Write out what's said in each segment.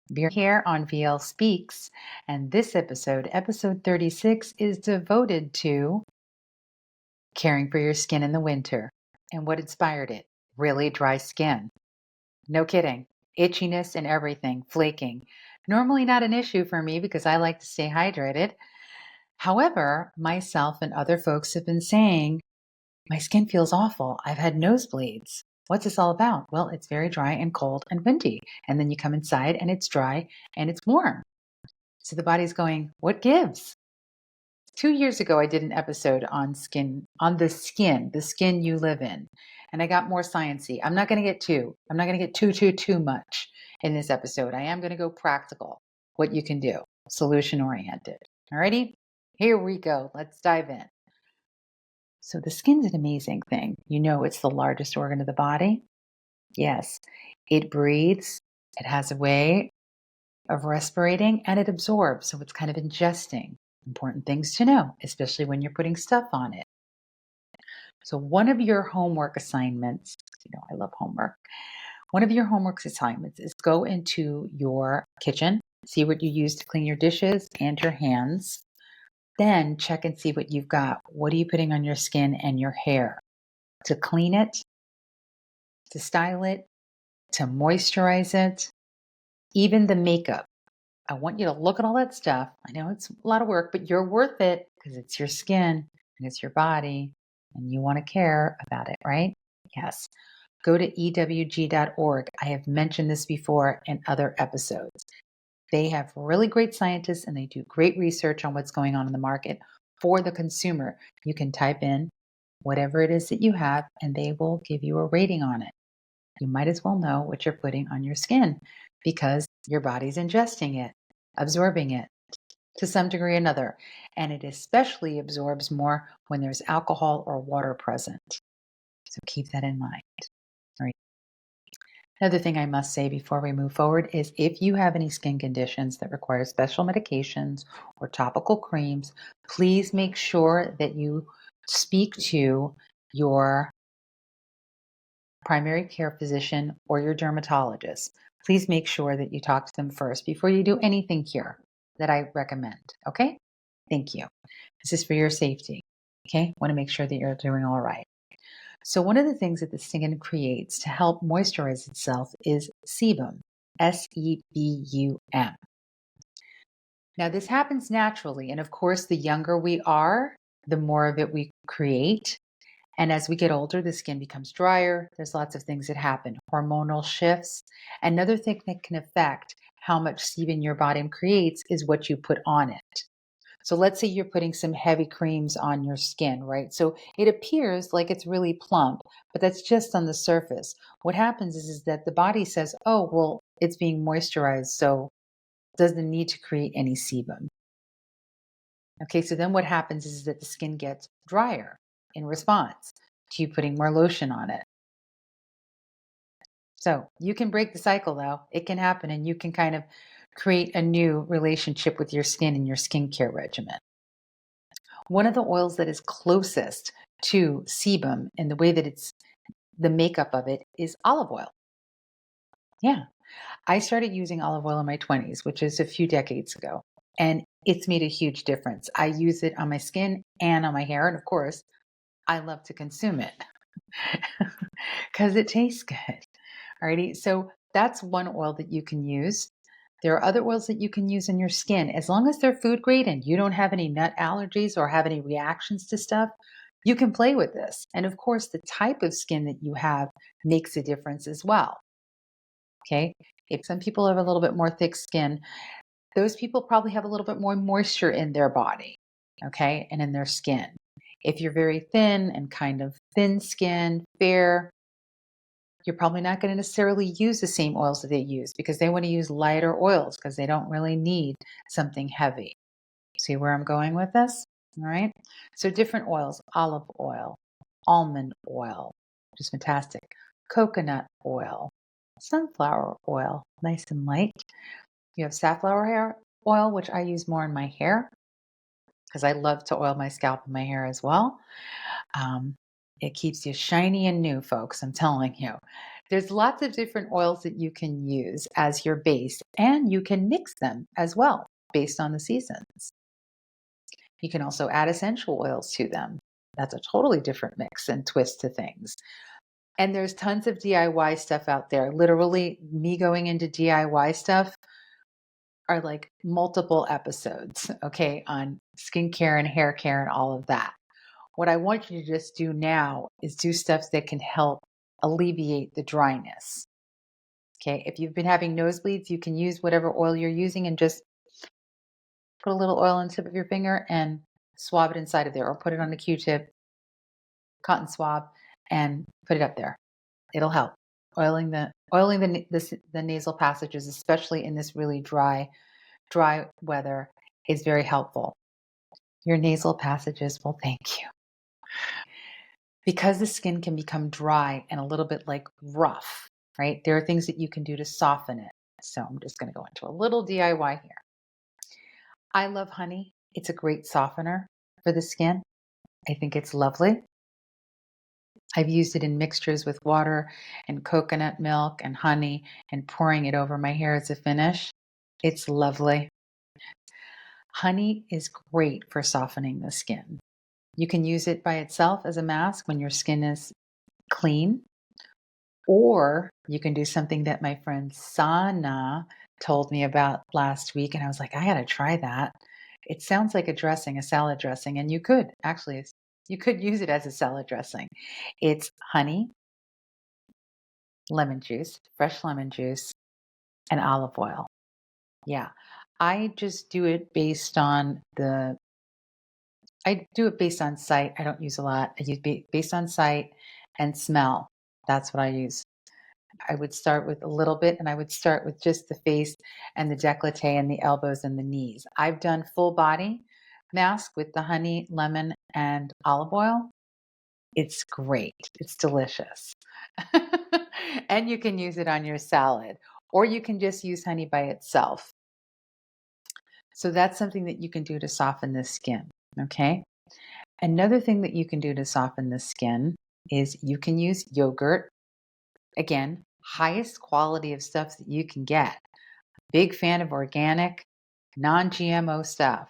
We're here on VL Speaks, and this episode, episode 36, is devoted to caring for your skin in the winter. And what inspired it? Really dry skin. No kidding. Itchiness and everything, flaking. Normally not an issue for me because I like to stay hydrated. However, myself and other folks have been saying, my skin feels awful. I've had nosebleeds. What's this all about? Well, it's very dry and cold and windy. And then you come inside and it's dry and it's warm. So the body's going, what gives? 2 years ago, I did an episode on the skin you live in. And I got more sciencey. I'm not going to get too much in this episode. I am going to go practical, what you can do, solution oriented. Alrighty, here we go. Let's dive in. So the skin's an amazing thing. You know, it's the largest organ of the body. Yes, it breathes. It has a way of respirating and it absorbs. So it's kind of ingesting. Important things to know, especially when you're putting stuff on it. So one of your homework assignments, I love homework. One of your homework assignments is go into your kitchen, see what you use to clean your dishes and your hands. Then check and see what you've got. What are you putting on your skin and your hair to clean it, to style it, to moisturize it, even the makeup. I want you to look at all that stuff. I know it's a lot of work, but you're worth it because it's your skin and it's your body and you want to care about it, right? Yes. Go to ewg.org. I have mentioned this before in other episodes. They have really great scientists and they do great research on what's going on in the market for the consumer. You can type in whatever it is that you have and they will give you a rating on it. You might as well know what you're putting on your skin because your body's ingesting it, absorbing it to some degree or another. And it especially absorbs more when there's alcohol or water present. So keep that in mind. All right. Another thing I must say before we move forward is if you have any skin conditions that require special medications or topical creams, please make sure that you speak to your primary care physician or your dermatologist. Please make sure that you talk to them first before you do anything here that I recommend. Okay? Thank you. This is for your safety. Okay? Want to make sure that you're doing all right. So, one of the things that the skin creates to help moisturize itself is sebum, sebum. Now, this happens naturally. And of course, the younger we are, the more of it we create. And as we get older, the skin becomes drier. There's lots of things that happen, hormonal shifts. Another thing that can affect how much sebum your body creates is what you put on it. So let's say you're putting some heavy creams on your skin, right? So it appears like it's really plump, but that's just on the surface. What happens is that the body says, oh, well, it's being moisturized, so it doesn't need to create any sebum. Okay, so then what happens is that the skin gets drier in response to you putting more lotion on it. So you can break the cycle though. It can happen and you can kind of create a new relationship with your skin and your skincare regimen. One of the oils that is closest to sebum in the way that it's the makeup of it is olive oil. Yeah. I started using olive oil in my 20s, which is a few decades ago, and it's made a huge difference. I use it on my skin and on my hair. And of course, I love to consume it because it tastes good. Alrighty. So that's one oil that you can use. There are other oils that you can use in your skin. As long as they're food grade and you don't have any nut allergies or have any reactions to stuff, you can play with this. And of course, the type of skin that you have makes a difference as well. Okay. If some people have a little bit more thick skin, those people probably have a little bit more moisture in their body. Okay. And in their skin. If you're very thin and kind of thin skin, fair, you're probably not going to necessarily use the same oils that they use because they want to use lighter oils because they don't really need something heavy. See where I'm going with this? All right. So different oils, olive oil, almond oil, which is fantastic, coconut oil, sunflower oil, nice and light. You have safflower oil, which I use more in my hair because I love to oil my scalp and my hair as well. Um, it keeps you shiny and new, folks. I'm telling you. There's lots of different oils that you can use as your base, and you can mix them as well based on the seasons. You can also add essential oils to them. That's a totally different mix and twist to things. And there's tons of DIY stuff out there. Literally, me going into DIY stuff are like multiple episodes, okay, on skincare and hair care and all of that. What I want you to just do now is do stuff that can help alleviate the dryness. Okay, if you've been having nosebleeds, you can use whatever oil you're using and just put a little oil on the tip of your finger and swab it inside of there, or put it on a Q-tip, cotton swab, and put it up there. It'll help. Oiling the nasal passages, especially in this really dry weather, is very helpful. Your nasal passages will thank you. Because the skin can become dry and a little bit like rough, right? There are things that you can do to soften it. So I'm just going to go into a little DIY here. I love honey. It's a great softener for the skin. I think it's lovely. I've used it in mixtures with water and coconut milk and honey and pouring it over my hair as a finish. It's lovely. Honey is great for softening the skin. You can use it by itself as a mask when your skin is clean, or you can do something that my friend Sana told me about last week, and I was like, I gotta try that. It sounds like a dressing, a salad dressing, and you could actually you could use it as a salad dressing. It's honey, lemon juice, fresh lemon juice, and olive oil. Yeah. I just do it based on the I do it based on sight. I don't use a lot. I use based on sight and smell. That's what I use. I would start with a little bit, and I would start with just the face and the décolleté and the elbows and the knees. I've done full body mask with the honey, lemon, and olive oil. It's great. It's delicious. And you can use it on your salad, or you can just use honey by itself. So that's something that you can do to soften the skin. Okay. Another thing that you can do to soften the skin is you can use yogurt. Again, highest quality of stuff that you can get. Big fan of organic, non-GMO stuff.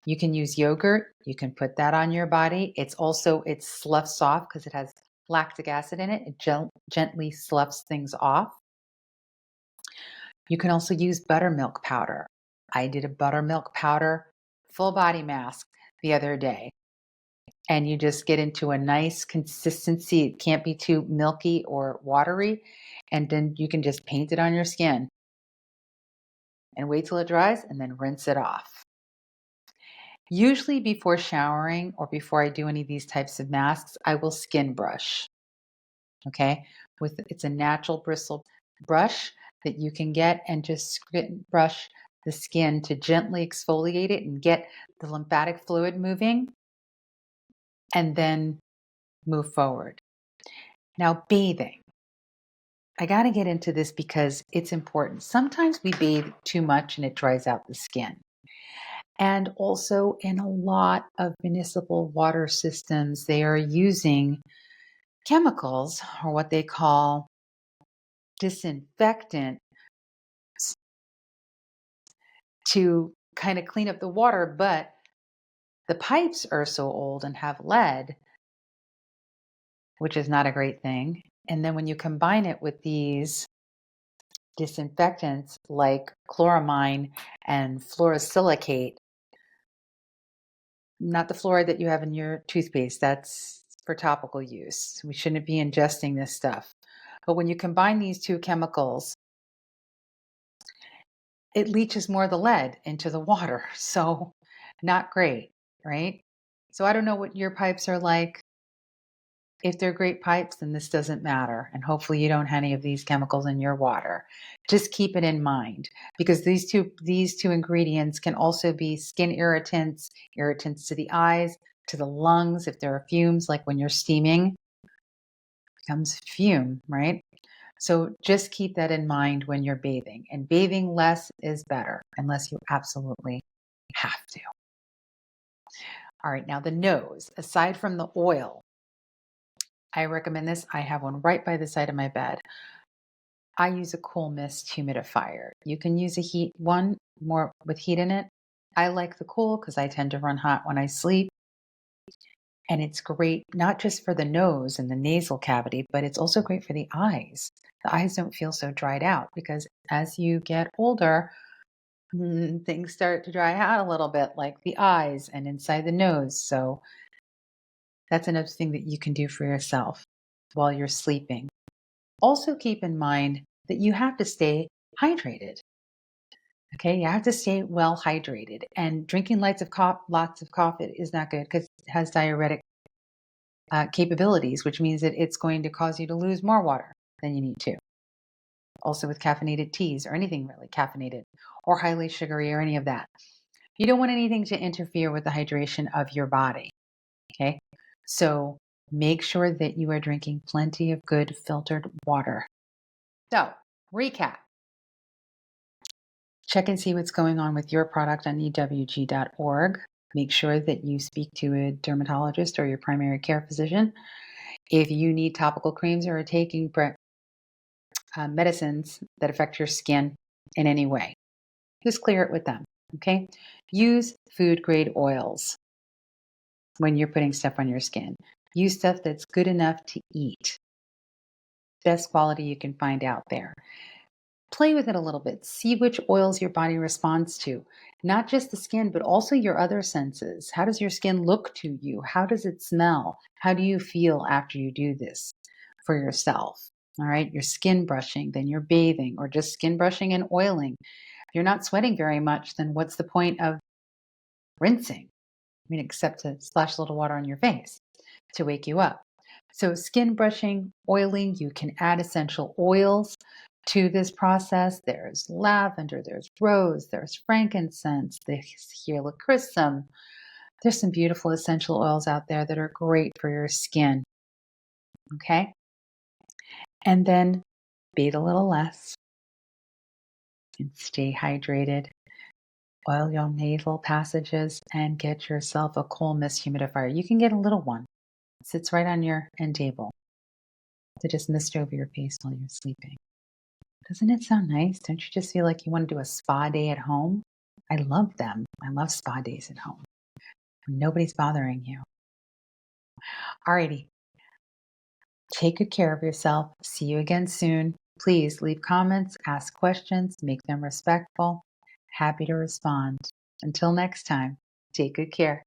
You can use yogurt. You can put that on your body. It's sloughs off because it has lactic acid in it. It gently sloughs things off. You can also use buttermilk powder. I did a buttermilk powder full body mask the other day. And you just get into a nice consistency. It can't be too milky or watery. And then you can just paint it on your skin and wait till it dries and then rinse it off. Usually before showering or before I do any of these types of masks, I will skin brush. Okay? It's a natural bristle brush that you can get, and just brush the skin to gently exfoliate it and get the lymphatic fluid moving, and then move forward. Now, bathing. I got to get into this because it's important. Sometimes we bathe too much and it dries out the skin. And also, in a lot of municipal water systems, they are using chemicals, or what they call disinfectant, to kind of clean up the water. But the pipes are so old and have lead, which is not a great thing. And then when you combine it with these disinfectants like chloramine and fluorosilicate, not the fluoride that you have in your toothpaste, that's for topical use. We shouldn't be ingesting this stuff. But when you combine these two chemicals, it leaches more of the lead into the water. So, not great, right? So, I don't know what your pipes are like. If they're great pipes, then this doesn't matter. And hopefully you don't have any of these chemicals in your water. Just keep it in mind, because these two ingredients can also be skin irritants, irritants to the eyes, to the lungs. If there are fumes, like when you're steaming, becomes fume, right? So just keep that in mind when you're bathing. And bathing less is better unless you absolutely have to. All right, now the nose. Aside from the oil, I recommend this. I have one right by the side of my bed. I use a cool mist humidifier. You can use a heat one more with heat in it. I like the cool because I tend to run hot when I sleep. And it's great not just for the nose and the nasal cavity, but it's also great for the eyes. The eyes don't feel so dried out because as you get older, things start to dry out a little bit, like the eyes and inside the nose. So that's another thing that you can do for yourself while you're sleeping. Also, keep in mind that you have to stay hydrated. Okay, you have to stay well hydrated, and drinking lots of coffee is not good because it has diuretic capabilities, which means that it's going to cause you to lose more water than you need to. Also, with caffeinated teas or anything really caffeinated or highly sugary or any of that, you don't want anything to interfere with the hydration of your body. Okay, so make sure that you are drinking plenty of good filtered water. So, recap. Check and see what's going on with your product on ewg.org. Make sure that you speak to a dermatologist or your primary care physician. If you need topical creams or are taking medicines that affect your skin in any way, just clear it with them. Okay? Use food grade oils when you're putting stuff on your skin. Use stuff that's good enough to eat. Best quality you can find out there. Play with it a little bit. See which oils your body responds to. Not just the skin, but also your other senses. How does your skin look to you? How does it smell? How do you feel after you do this for yourself? All right, you're skin brushing, then you're bathing, or just skin brushing and oiling. If you're not sweating very much, then what's the point of rinsing? I mean, except to splash a little water on your face to wake you up. So, skin brushing, oiling, you can add essential oils to this process. There's lavender, there's rose, there's frankincense, there's helichrysum. There's some beautiful essential oils out there that are great for your skin. Okay. And then bathe a little less and stay hydrated. Oil your nasal passages and get yourself a cool mist humidifier. You can get a little one. It sits right on your end table to just mist over your face while you're sleeping. Doesn't it sound nice? Don't you just feel like you want to do a spa day at home? I love them. I love spa days at home. Nobody's bothering you. Alrighty. Take good care of yourself. See you again soon. Please leave comments, ask questions, make them respectful. Happy to respond. Until next time, take good care.